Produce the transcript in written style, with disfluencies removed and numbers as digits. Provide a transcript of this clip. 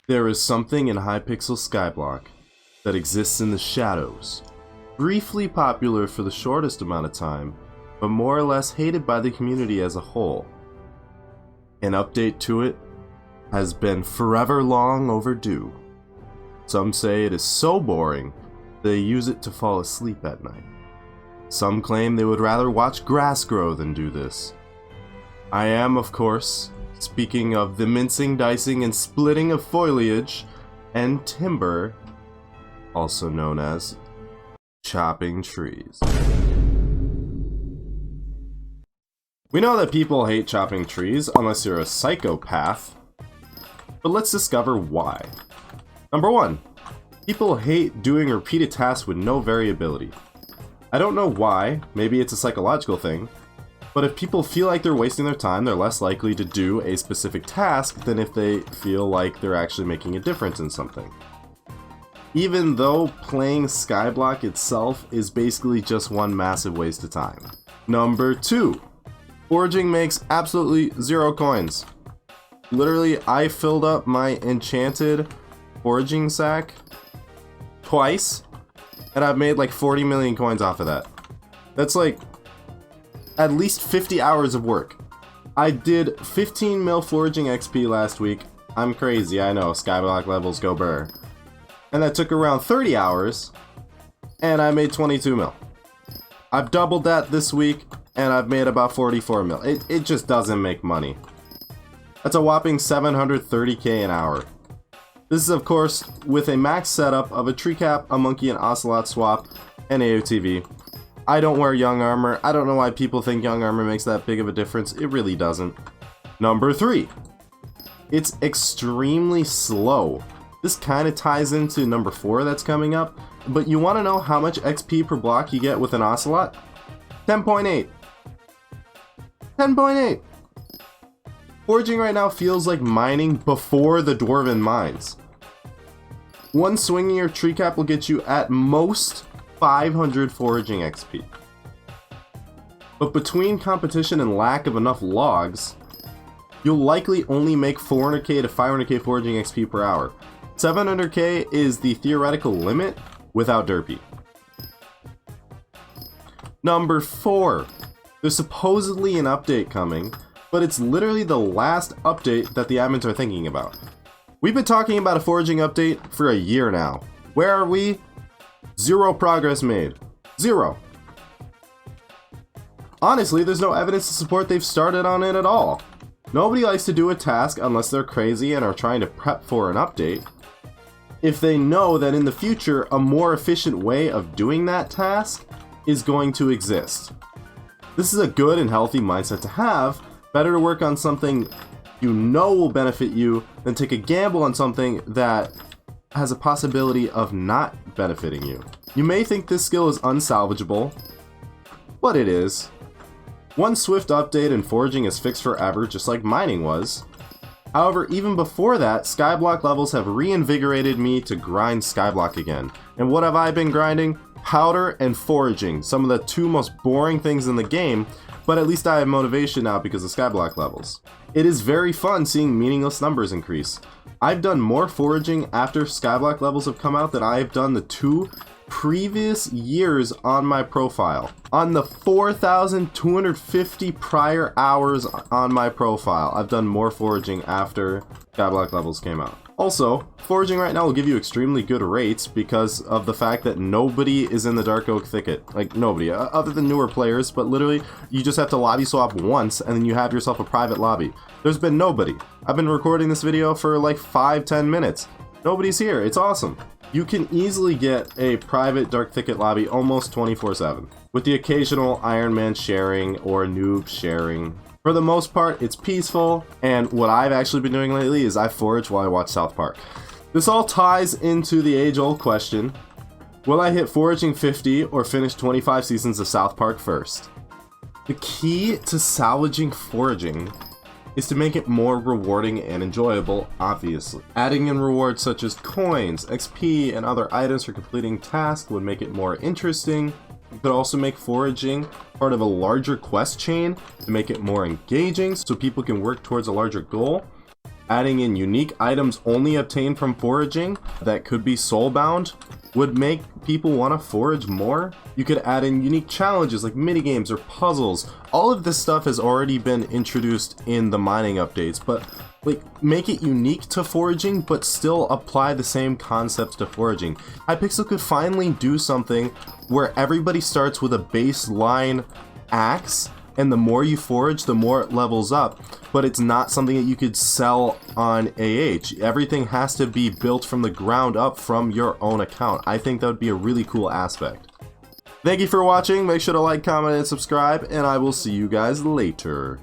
There is something in Hypixel Skyblock that exists in the shadows, briefly popular for the shortest amount of time, but more or less hated by the community as a whole. An update to it has been forever long overdue. Some say it is so boring they use it to fall asleep at night. Some claim they would rather watch grass grow than do this. I am, of course, speaking of the mincing, dicing, and splitting of foliage and timber, also known as chopping trees. We know that people hate chopping trees unless you're a psychopath, but let's discover why. Number 1. People hate doing repeated tasks with no variability. I don't know why, maybe it's a psychological thing, but if people feel like they're wasting their time, they're less likely to do a specific task than if they feel like they're actually making a difference in something. Even though playing Skyblock itself is basically just one massive waste of time. Number 2. Foraging makes absolutely 0 coins. Literally, I filled up my enchanted foraging sack twice, and I've made like 40 million coins off of that. That's like at least 50 hours of work. I did 15 mil foraging XP last week. I'm crazy, I know, Skyblock levels go burr. And that took around 30 hours, and I made 22 mil. I've doubled that this week, and I've made about 44 mil. It just doesn't make money. That's a whopping 730k an hour. This is, of course, with a max setup of a tree cap, a monkey and ocelot swap, and AOTV. I don't wear young armor. I don't know why people think young armor makes that big of a difference. It really doesn't. Number 3. It's extremely slow. This kind of ties into number 4 that's coming up, but you want to know how much XP per block you get with an ocelot? 10.8. 10.8. Foraging right now feels like mining before the dwarven mines. One swing in your tree cap will get you at most 500 foraging XP. But between competition and lack of enough logs, you'll likely only make 400k to 500k foraging XP per hour. 700k is the theoretical limit without derpy. Number 4. There's supposedly an update coming, but it's literally the last update that the admins are thinking about. We've been talking about a foraging update for a year now. Where are we? 0 progress made. 0. Honestly, there's no evidence to support they've started on it at all. Nobody likes to do a task unless they're crazy and are trying to prep for an update. If they know that in the future a more efficient way of doing that task is going to exist. This is a good and healthy mindset to have. Better to work on something you know will benefit you than take a gamble on something that has a possibility of not benefiting you. You may think this skill is unsalvageable, but it is. One swift update and foraging is fixed forever, just like mining was. However, even before that, Skyblock levels have reinvigorated me to grind Skyblock again. And what have I been grinding? Powder and foraging, some of the 2 most boring things in the game, but at least I have motivation now because of Skyblock levels. It is very fun seeing meaningless numbers increase. I've done more foraging after Skyblock levels have come out than I have done the 2 previous years on my profile. On the 4,250 prior hours on my profile, I've done more foraging after Skyblock levels came out. Also, foraging right now will give you extremely good rates because of the fact that nobody is in the Dark Oak Thicket. Like, nobody, other than newer players, but literally, you just have to lobby swap once and then you have yourself a private lobby. There's been nobody. I've been recording this video for like 5-10 minutes. Nobody's here, it's awesome. You can easily get a private Dark Thicket lobby almost 24/7, with the occasional Iron Man sharing or noob sharing. For the most part, it's peaceful, and what I've actually been doing lately is I forage while I watch South Park. This all ties into the age-old question, will I hit foraging 50 or finish 25 seasons of South Park first? The key to salvaging foraging is to make it more rewarding and enjoyable, obviously. Adding in rewards such as coins, XP, and other items for completing tasks would make it more interesting. You could also make foraging part of a larger quest chain to make it more engaging so people can work towards a larger goal. Adding in unique items only obtained from foraging that could be soulbound would make people want to forage more. You could add in unique challenges like minigames or puzzles. All of this stuff has already been introduced in the mining updates, but like make it unique to foraging but still apply the same concepts to foraging. Hypixel could finally do something where everybody starts with a baseline axe, and the more you forage, the more it levels up, but it's not something that you could sell on AH. Everything has to be built from the ground up from your own account. I think that would be a really cool aspect. Thank you for watching. Make sure to like, comment, and subscribe, and I will see you guys later.